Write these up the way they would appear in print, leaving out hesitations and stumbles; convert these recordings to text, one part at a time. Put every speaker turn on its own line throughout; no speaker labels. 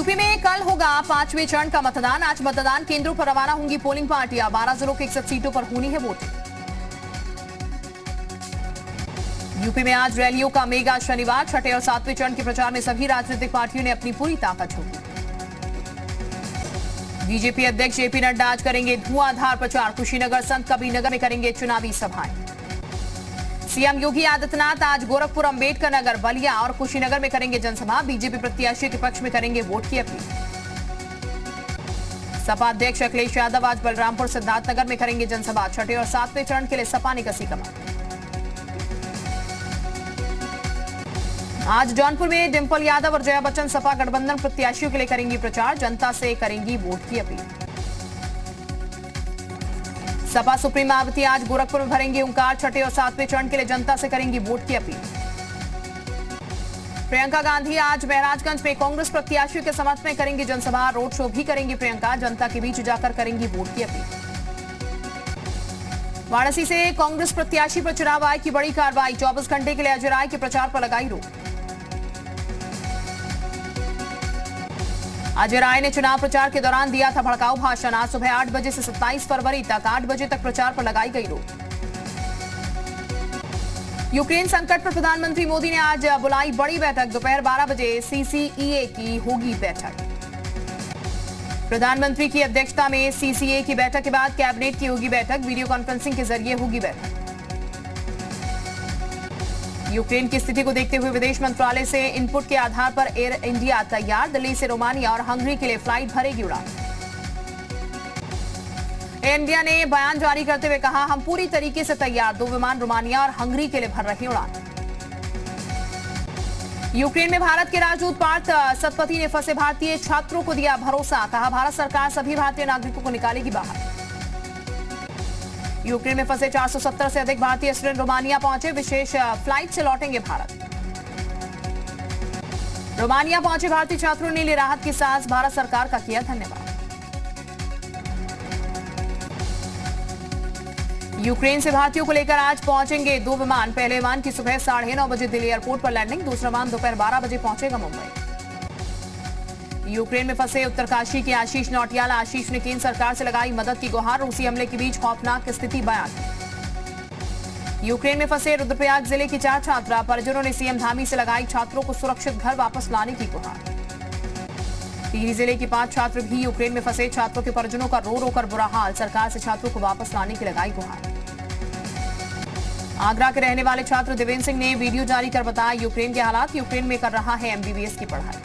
UP में कल होगा 5वें चरण का मतदान। आज मतदान केंद्रों पर रवाना होंगी पोलिंग पार्टियां। 12 जिलों की 61 सीटों पर होनी है वोटिंग। यूपी में आज रैलियों का मेगा शनिवार। छठे और 7वें चरण के प्रचार में सभी राजनीतिक पार्टियों ने अपनी पूरी ताकत झोंकी। बीजेपी अध्यक्ष जेपी नड्डा आज करेंगे धुआंधार प्रचार। कुशीनगर, संत कबीरनगर में करेंगे चुनावी सभाएं। सीएम योगी आदित्यनाथ आज गोरखपुर, अंबेडकर नगर, बलिया और कुशीनगर में करेंगे जनसभा। बीजेपी प्रत्याशी के पक्ष में करेंगे वोट की अपील। सपा अध्यक्ष अखिलेश यादव आज बलरामपुर, सिद्धार्थनगर में करेंगे जनसभा। छठे और 7वें चरण के लिए सपा ने कसी कमर। आज जौनपुर में डिंपल यादव और जया बच्चन सपा गठबंधन प्रत्याशियों के लिए करेंगी प्रचार। जनता से करेंगी वोट की अपील। सपा सुप्रीम मायावती आज गोरखपुर में भरेंगे ओंकार। छठे और 7वें चरण के लिए जनता से करेंगी वोट की अपील। प्रियंका गांधी आज महराजगंज में कांग्रेस प्रत्याशियों के समर्थन में करेंगी जनसभा। रोड शो भी करेंगी प्रियंका। जनता के बीच जाकर करेंगी वोट की अपील। वाराणसी से कांग्रेस प्रत्याशी पर चुनाव आयोग की बड़ी कार्रवाई। 24 घंटे के लिए अजय राय के प्रचार पर लगाई रोक। अजय राय ने चुनाव प्रचार के दौरान दिया था भड़काऊ भाषण। आज सुबह 8 बजे से 27 फरवरी तक 8 बजे तक प्रचार पर लगाई गई रोक। यूक्रेन संकट पर प्रधानमंत्री मोदी ने आज बुलाई बड़ी बैठक। दोपहर 12 बजे सीसीईए की होगी बैठक। प्रधानमंत्री की अध्यक्षता में सीसीईए की बैठक के बाद कैबिनेट की होगी बैठक। वीडियो कॉन्फ्रेंसिंग के जरिए होगी बैठक। यूक्रेन की स्थिति को देखते हुए विदेश मंत्रालय से इनपुट के आधार पर एयर इंडिया तैयार। दिल्ली से रोमानिया और हंगरी के लिए फ्लाइट भरेगी उड़ान। एयर इंडिया ने बयान जारी करते हुए कहा, हम पूरी तरीके से तैयार। 2 विमान रोमानिया और हंगरी के लिए भर रहे उड़ान। यूक्रेन में भारत के राजदूत पार्थ सतपथी ने फंसे भारतीय छात्रों को दिया भरोसा। कहा, भारत सरकार सभी भारतीय नागरिकों को निकालेगी बाहर। यूक्रेन में फंसे 470 से अधिक भारतीय स्टूडेंट रोमानिया पहुंचे। विशेष फ्लाइट से लौटेंगे भारत। रोमानिया पहुंचे भारतीय छात्रों ने ली राहत की सांस। भारत सरकार का किया धन्यवाद। यूक्रेन से भारतीयों को लेकर आज पहुंचेंगे 2 विमान। पहले विमान की सुबह 9:30 बजे दिल्ली एयरपोर्ट पर लैंडिंग। दूसरा विमान दोपहर 12 बजे पहुंचेगा मुंबई। यूक्रेन में फंसे उत्तरकाशी के आशीष नौटियाल। आशीष ने केंद्र सरकार से लगाई मदद की गुहार। रूसी हमले के बीच खौफनाक स्थिति बयान। यूक्रेन में फंसे रुद्रप्रयाग जिले की 4 छात्रा। परिजनों ने सीएम धामी से लगाई छात्रों को सुरक्षित घर वापस लाने की गुहार। टिहरी जिले की 5 छात्र भी यूक्रेन में फंसे। छात्रों के परिजनों का रो रो कर बुरा हाल। सरकार से छात्रों को वापस लाने की लगाई गुहार। आगरा के रहने वाले छात्र देवेंद्र सिंह ने वीडियो जारी कर बताया यूक्रेन के हालात। यूक्रेन में कर रहा है एमबीबीएस की पढ़ाई।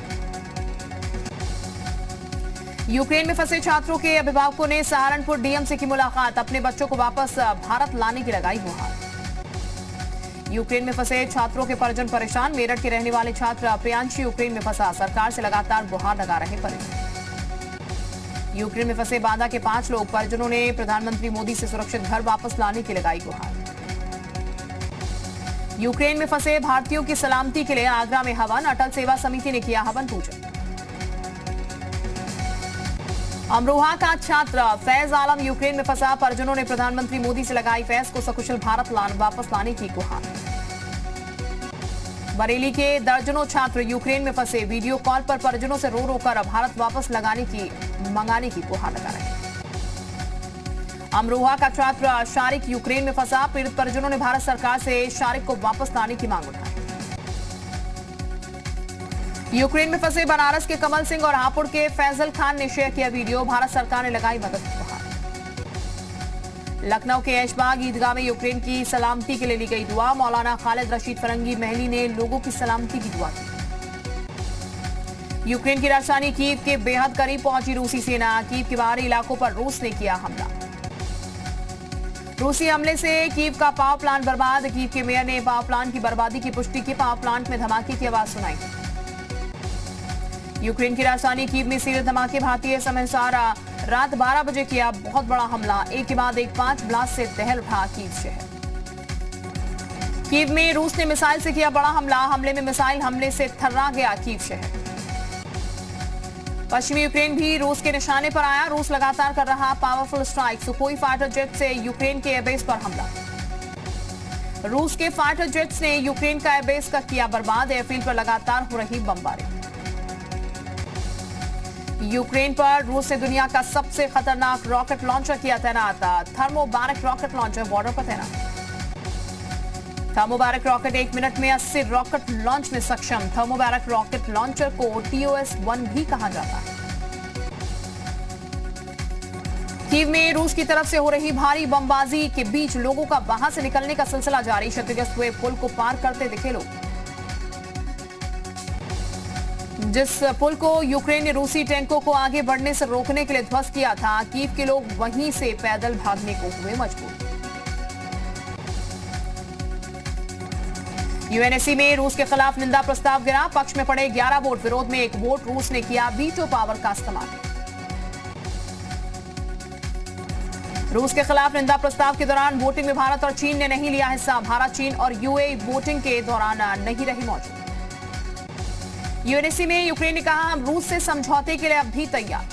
यूक्रेन में फंसे छात्रों के अभिभावकों ने सहारनपुर डीएम से की मुलाकात। अपने बच्चों को वापस भारत लाने की लगाई गुहार। यूक्रेन में फंसे छात्रों के परिजन परेशान। मेरठ के रहने वाले छात्र प्रियांशी यूक्रेन में फंसा। सरकार से लगातार गुहार लगा रहे परिजन। यूक्रेन में फंसे बांदा के 5 लोग। परिजनों ने प्रधानमंत्री मोदी से सुरक्षित घर वापस लाने की लगाई गुहार। यूक्रेन में फंसे भारतीयों की सलामती के लिए आगरा में हवन। अटल सेवा समिति ने किया हवन पूजन। अमरोहा का छात्र फैज आलम यूक्रेन में फंसा। परिजनों ने प्रधानमंत्री मोदी से लगाई फैज को सकुशल भारत वापस लाने की गुहार। बरेली के दर्जनों छात्र यूक्रेन में फंसे। वीडियो कॉल पर परिजनों से रो रो कर भारत वापस मंगाने की गुहार लगा रहे। अमरोहा का छात्र शारिक यूक्रेन में फंसा। पीड़ित परिजनों ने भारत सरकार से शारिक को वापस लाने की मांग उठाई। यूक्रेन में फंसे बनारस के कमल सिंह और हापुड़ के फैजल खान ने शेयर किया वीडियो। भारत सरकार ने लगाई मदद की गुहार। लखनऊ के ऐशबाग ईदगाह में यूक्रेन की सलामती के लिए ली गई दुआ। मौलाना खालिद रशीद फरंगी महली ने लोगों की सलामती की दुआ की। यूक्रेन की राजधानी कीव के बेहद करीब पहुंची रूसी सेना। कीव के बाहरी इलाकों पर रूस ने किया हमला। रूसी हमले से कीव का पावर प्लांट बर्बाद। कीव के मेयर ने पावर प्लांट की बर्बादी की पुष्टि की। पावर प्लांट में धमाके की आवाज सुनाई। यूक्रेन की राजधानी कीव में सीधे धमाके। भारतीय समय अनुसार रात 12 बजे किया बहुत बड़ा हमला। एक के बाद एक 5 ब्लास्ट से दहल उठा कीव शहर। कीव में रूस ने मिसाइल से किया बड़ा हमला। हमले में मिसाइल हमले से थर्रा गया कीव शहर। पश्चिमी यूक्रेन भी रूस के निशाने पर आया। रूस लगातार कर रहा powerful strike. Sukhoi fighter jet से यूक्रेन के एयरबेस पर हमला। रूस के फाइटर जेट्स ने यूक्रेन का एयरबेस का किया बर्बाद। एयरफील्ड पर लगातार हो रही बमबारी। यूक्रेन पर रूस ने दुनिया का सबसे खतरनाक रॉकेट लॉन्चर किया तैनात। थर्मोबैरिक रॉकेट लॉन्चर बॉर्डर पर तैनात। थर्मोबैरिक रॉकेट 1 मिनट में 80 रॉकेट लॉन्च में सक्षम। थर्मोबैरिक रॉकेट लॉन्चर को TOS-1 भी कहा जाता है। कीव में रूस की तरफ से हो रही भारी बमबाजी के बीच लोगों का वहां से निकलने का सिलसिला जारी। क्षतिग्रस्त हुए पुल को पार करते दिखे लोग। जिस पुल को यूक्रेन ने रूसी टैंकों को आगे बढ़ने से रोकने के लिए ध्वस्त किया था, कीव के लोग वहीं से पैदल भागने को हुए मजबूर। यूएनएससी में रूस के खिलाफ निंदा प्रस्ताव गिरा। पक्ष में पड़े 11 वोट, विरोध में 1 वोट। रूस ने किया वीटो पावर का इस्तेमाल। रूस के खिलाफ निंदा प्रस्ताव के दौरान वोटिंग में भारत और चीन ने नहीं लिया हिस्सा। भारत, चीन और यूएई वोटिंग के दौरान नहीं रहे मौजूद। यूएनएससी में यूक्रेन ने कहा, हम रूस से समझौते के लिए अब भी तैयार।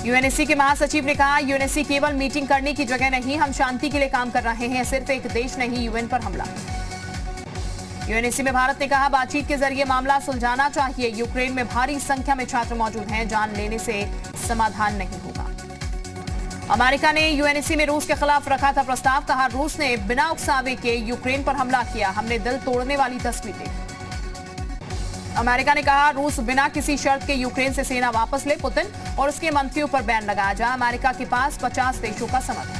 यूएनएससी के महासचिव ने कहा, यूएनएससी केवल मीटिंग करने की जगह नहीं, हम शांति के लिए काम कर रहे हैं। सिर्फ एक देश नहीं, यूएन पर हमला। यूएनएससी में भारत ने कहा, बातचीत के जरिए मामला सुलझाना चाहिए। यूक्रेन में भारी संख्या में छात्र मौजूद हैं, जान लेने से समाधान नहीं होगा। अमेरिका ने यूएनएससी में रूस के खिलाफ रखा था प्रस्ताव। कहा, रूस ने बिना उकसावे के यूक्रेन पर हमला किया, हमने दिल तोड़ने वाली तस्वीर देखी। अमेरिका ने कहा, रूस बिना किसी शर्त के यूक्रेन से सेना वापस ले। पुतिन और उसके मंत्रियों पर बैन लगाया जाए। अमेरिका के पास 50 देशों का समर्थन।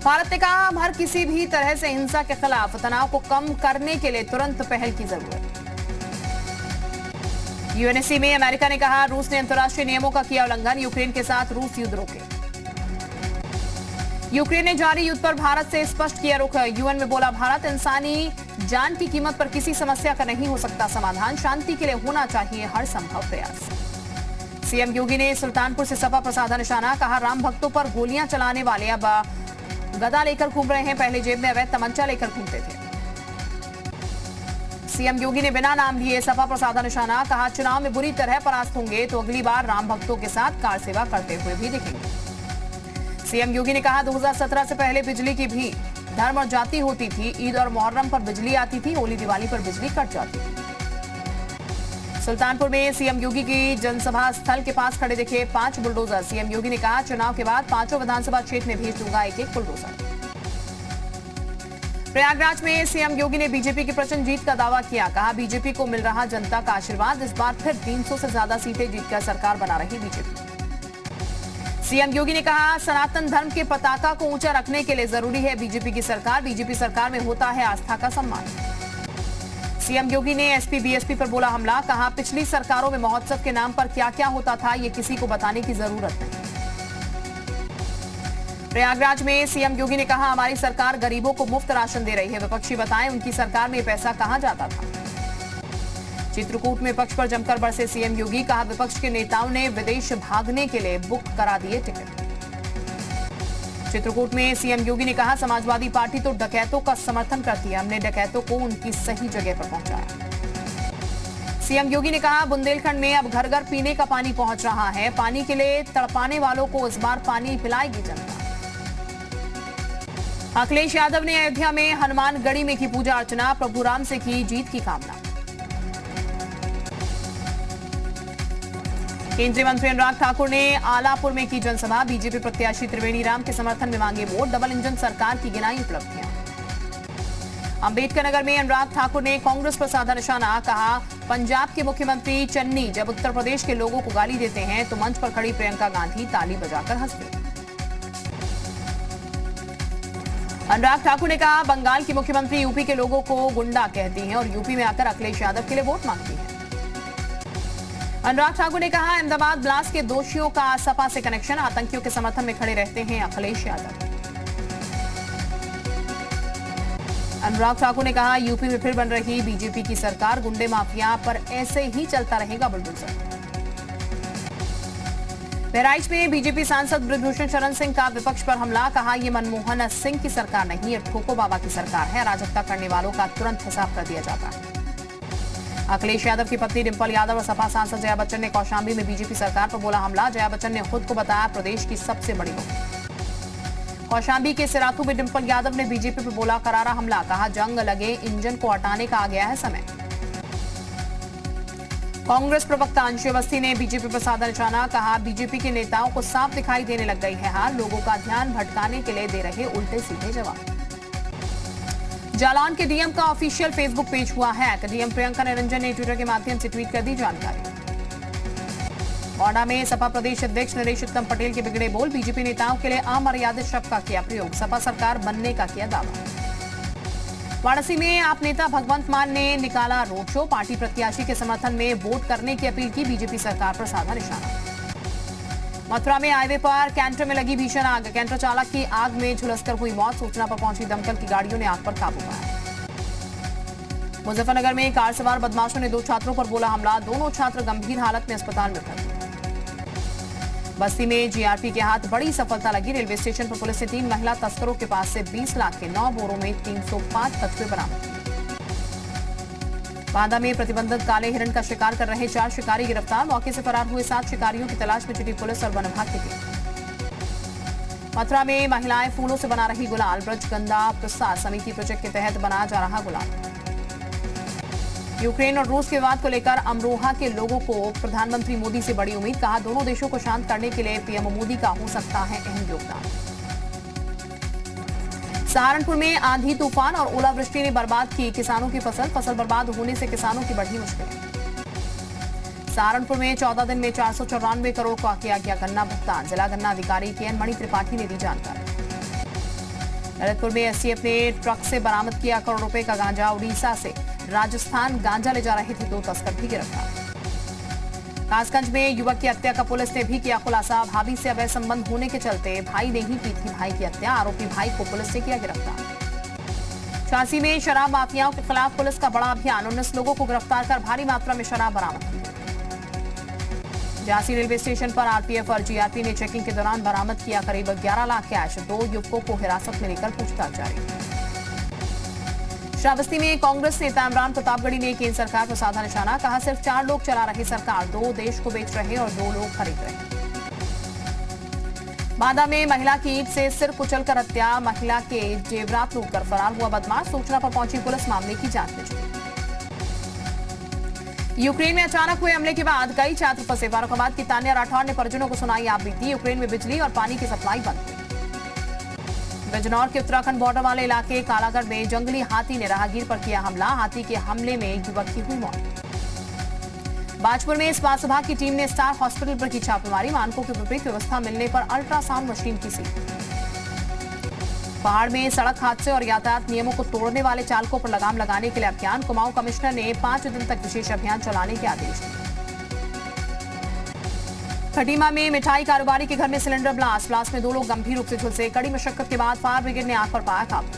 भारत ने कहा, हम हर किसी भी तरह से हिंसा के खिलाफ तनाव को कम करने के लिए तुरंत पहल की जरूरत। यूएनएससी में अमेरिका ने कहा, रूस ने अंतर्राष्ट्रीय नियमों का किया उल्लंघन, यूक्रेन के साथ रूस युद्ध रोके। यूक्रेन ने जारी युद्ध पर भारत से स्पष्ट किया रुख। यूएन में बोला भारत, इंसानी जान की कीमत पर किसी समस्या का नहीं हो सकता समाधान। शांति के लिए होना चाहिए हर संभव प्रयास। सीएम योगी ने सुल्तानपुर से सपा पर साधा निशाना। कहा, राम भक्तों पर गोलियां चलाने वाले अब गदा लेकर घूम रहे हैं, पहले जेब में अवैध तमंचा लेकर घूमते थे। सीएम योगी ने बिना नाम लिए सपा पर साधा निशाना। कहा, चुनाव में बुरी तरह परास्त होंगे तो अगली बार राम भक्तों के साथ कार सेवा करते हुए भी दिखेंगे। सीएम योगी ने कहा, 2017 से पहले बिजली की भी धर्म और जाति होती थी। ईद और मुहर्रम पर बिजली आती थी, होली दिवाली पर बिजली कट जाती थी। सुल्तानपुर में सीएम योगी की जनसभा स्थल के पास खड़े दिखे 5 बुलडोजर। सीएम योगी ने कहा, चुनाव के बाद 5 विधानसभा क्षेत्र में भेज दूंगा एक बुलडोजर। प्रयागराज में सीएम योगी ने बीजेपी की प्रचंड जीत का दावा किया। कहा, बीजेपी को मिल रहा जनता का आशीर्वाद, इस बार फिर 300 से ज्यादा सीटें जीतकर सरकार बना रही बीजेपी। सीएम योगी ने कहा, सनातन धर्म के पताका को ऊंचा रखने के लिए जरूरी है बीजेपी की सरकार। बीजेपी सरकार में होता है आस्था का सम्मान। सीएम योगी ने एसपी बीएसपी पर बोला हमला। कहा, पिछली सरकारों में महोत्सव के नाम पर क्या क्या होता था ये किसी को बताने की जरूरत नहीं। प्रयागराज में सीएम योगी ने कहा, हमारी सरकार गरीबों को मुफ्त राशन दे रही है। विपक्षी बताएं उनकी सरकार में पैसा कहां जाता था। चित्रकूट में विपक्ष पर जमकर बरसे सीएम योगी। कहा, विपक्ष के नेताओं ने विदेश भागने के लिए बुक करा दिए टिकट। चित्रकूट में सीएम योगी ने कहा, समाजवादी पार्टी तो डकैतों का समर्थन करती है, हमने डकैतों को उनकी सही जगह पर पहुंचाया। सीएम योगी ने कहा, बुंदेलखंड में अब घर घर पीने का पानी पहुंच रहा है। पानी के लिए तड़पाने वालों को इस बार पानी पिलाएगी जनता। अखिलेश यादव ने अयोध्या में हनुमानगढ़ी में की पूजा अर्चना। प्रभु राम से की जीत की कामना। केंद्रीय मंत्री अनुराग ठाकुर ने आलापुर में की जनसभा। बीजेपी प्रत्याशी त्रिवेणी राम के समर्थन में मांगे वोट। डबल इंजन सरकार की गिनाई उपलब्धियां। अंबेडकर नगर में अनुराग ठाकुर ने कांग्रेस पर साधा निशाना। कहा, पंजाब के मुख्यमंत्री चन्नी जब उत्तर प्रदेश के लोगों को गाली देते हैं तो मंच पर खड़ी प्रियंका गांधी ताली बजाकर हंसते। अनुराग ठाकुर ने कहा, बंगाल की मुख्यमंत्री यूपी के लोगों को गुंडा कहती हैं और यूपी में आकर अखिलेश यादव के लिए वोट मांगती हैं। अनुराग ठाकुर ने कहा, अहमदाबाद ब्लास्ट के दोषियों का सपा से कनेक्शन। आतंकियों के समर्थन में खड़े रहते हैं अखिलेश यादव। अनुराग ठाकुर ने कहा, यूपी में फिर बन रही बीजेपी की सरकार। गुंडे माफिया पर ऐसे ही चलता रहेगा बुलडोजर। बहराइच में बीजेपी सांसद बृजभूषण शरण सिंह का विपक्ष पर हमला। कहा, यह मनमोहन सिंह की सरकार नहीं, यह ठोको बाबा की सरकार है। अराजकता करने वालों का तुरंत हिसाब कर दिया जाता है। अखिलेश यादव की पत्नी डिंपल यादव और सपा सांसद जया बच्चन ने कौशाम्बी में बीजेपी सरकार पर बोला हमला। जया बच्चन ने खुद को बताया प्रदेश की सबसे बड़ी मुख्य। कौशाम्बी के सिराथू में डिंपल यादव ने बीजेपी पर बोला करारा हमला। कहा, जंग लगे इंजन को हटाने का आ गया है समय। कांग्रेस प्रवक्ता अंशु अवस्थी ने बीजेपी पर साधा निशाना, कहा बीजेपी के नेताओं को साफ दिखाई देने लग गई है हार, लोगों का ध्यान भटकाने के लिए दे रहे उल्टे सीधे जवाब। जालौन के डीएम का ऑफिशियल फेसबुक पेज हुआ हैक, डीएम प्रियंका निरंजन ने ट्विटर के माध्यम से ट्वीट कर दी जानकारी। गोंडा में सपा प्रदेश अध्यक्ष नरेश उत्तम पटेल के बिगड़े बोल, बीजेपी नेताओं के लिए अमर्यादित शब्द का किया प्रयोग, सपा सरकार बनने का किया दावा। वाराणसी में आप नेता भगवंत मान ने निकाला रोड शो, पार्टी प्रत्याशी के समर्थन में वोट करने की अपील की, बीजेपी सरकार पर साधा निशाना। मथुरा में हाईवे पर कैंटर में लगी भीषण आग, कैंटर चालक की आग में झुलसकर हुई मौत, सूचना पर पहुंची दमकल की गाड़ियों ने आग पर काबू पाया। मुजफ्फरनगर में कार सवार बदमाशों ने 2 छात्रों पर बोला हमला, दोनों छात्र गंभीर हालत में अस्पताल में भर्ती। बस्ती में जीआरपी के हाथ बड़ी सफलता लगी, रेलवे स्टेशन पर पुलिस ने 3 महिला तस्करों के पास से 20 लाख के 9 बोरों में 305 कछुए बरामद किए। बांदा में प्रतिबंधित काले हिरण का शिकार कर रहे 4 शिकारी गिरफ्तार, मौके से फरार हुए 7 शिकारियों की तलाश में जुटी पुलिस और वन विभाग की टीम। मथुरा में महिलाएं फूलों से बना रही गुलाल, ब्रज गंगा प्रसाद समिति प्रोजेक्ट के तहत बनाया जा रहा गुलाल। यूक्रेन और रूस के विवाद को लेकर अमरोहा के लोगों को प्रधानमंत्री मोदी से बड़ी उम्मीद, कहा दोनों देशों को शांत करने के लिए पीएम मोदी का हो सकता है अहम योगदान। सहारनपुर में आंधी तूफान और ओलावृष्टि ने बर्बाद की किसानों की फसल बर्बाद होने से किसानों की बढ़ी मुश्किलें। सहारनपुर में 14 दिन में 494 करोड़ का किया गया गन्ना भुगतान, जिला गन्ना अधिकारी के.एन. मणि त्रिपाठी ने दी जानकारी। ललितपुर में एसटीएफ ने ट्रक से बरामद किया करोड़ रुपए का गांजा, उड़ीसा से राजस्थान गांजा ले जा रहे थे 2 तस्कर भी गिरफ्तार। कासगंज में युवक की हत्या का पुलिस ने भी किया खुलासा, भाभी से अवैध संबंध होने के चलते भाई ने ही की थी भाई की हत्या, आरोपी भाई को पुलिस ने किया गिरफ्तार। झांसी में शराब माफियाओं के खिलाफ पुलिस का बड़ा अभियान, 19 लोगों को गिरफ्तार कर भारी मात्रा में शराब बरामद की। झांसी रेलवे स्टेशन पर आरपीएफ और जीआरपी ने चेकिंग के दौरान बरामद किया करीब 11 लाख कैश, 2 युवकों को हिरासत में लेकर पूछताछ जारी। श्रावस्ती में कांग्रेस नेता इमरान प्रतापगढ़ी ने केंद्र सरकार पर साधा निशाना, कहा सिर्फ 4 लोग चला रहे सरकार, 2 देश को बेच रहे और 2 लोग खरीद रहे। बांदा में महिला की ईंट से सिर कुचलकर हत्या, महिला के जेवरात लूटकर फरार हुआ बदमाश, सूचना पर पहुंची पुलिस मामले की जांच में जुटी। यूक्रेन में अचानक हुए हमले के बाद कई छात्र फंसे, फारुखाबाद की तान्या राठौर ने परिजनों को सुनाई आप बीती, यूक्रेन में बिजली और पानी की सप्लाई बंद हुई। बिजनौर के उत्तराखंड बॉर्डर वाले इलाके कालागढ़ में जंगली हाथी ने राहगीर पर किया हमला, हाथी के हमले में युवक की हुई मौत। बाजपुर में स्वास्थ्य विभाग की टीम ने स्टार हॉस्पिटल पर की छापेमारी, मानकों की विपरीत व्यवस्था मिलने पर अल्ट्रासाउंड मशीन की सीज। पहाड़ में सड़क हादसे और यातायात नियमों को तोड़ने वाले चालकों पर लगाम लगाने के लिए अभियान, कुमाऊं कमिश्नर ने 5 दिन तक विशेष अभियान चलाने के आदेश दिए। खटीमा में मिठाई कारोबारी के घर में सिलेंडर ब्लास्ट में 2 लोग गंभीर रूप से झुलसे, कड़ी मशक्कत के बाद फायर ब्रिगेड ने आग पर पाया काबू।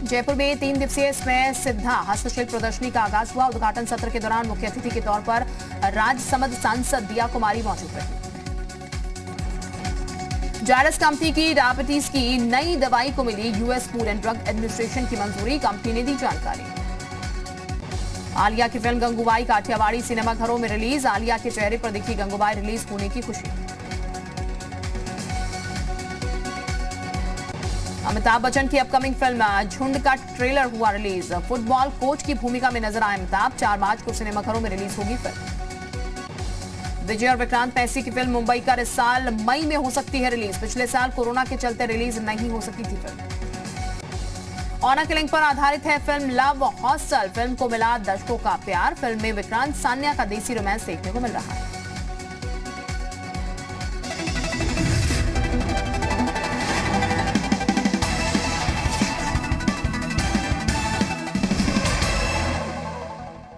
जयपुर में 3 दिवसीय स्मय सिद्धा हस्तशिल्प प्रदर्शनी का आगाज हुआ, उद्घाटन सत्र के दौरान मुख्य अतिथि के तौर पर राजसमंद सांसद दिया कुमारी मौजूद रही। जायडस कंपनी की डायबिटीज की नई दवाई को मिली US food and drug administration की मंजूरी, कंपनी ने दी जानकारी। आलिया की फिल्म गंगूबाई काठियावाड़ी सिनेमाघरों में रिलीज, आलिया के चेहरे पर दिखी गंगूबाई रिलीज होने की खुशी। अमिताभ बच्चन की अपकमिंग फिल्म झुंड का ट्रेलर हुआ रिलीज, फुटबॉल कोच की भूमिका में नजर आए अमिताभ, 4 मार्च को सिनेमाघरों में रिलीज होगी फिल्म। विजय और विक्रांत मैसी की फिल्म मुंबई का इस साल मई में हो सकती है रिलीज, पिछले साल कोरोना के चलते रिलीज नहीं हो सकी थी फिल्म। ऑनर किलिंग पर आधारित है फिल्म लव हॉस्टल, फिल्म को मिला दर्शकों का प्यार, फिल्म में विक्रांत सान्या का देसी रोमांस देखने को मिल रहा है।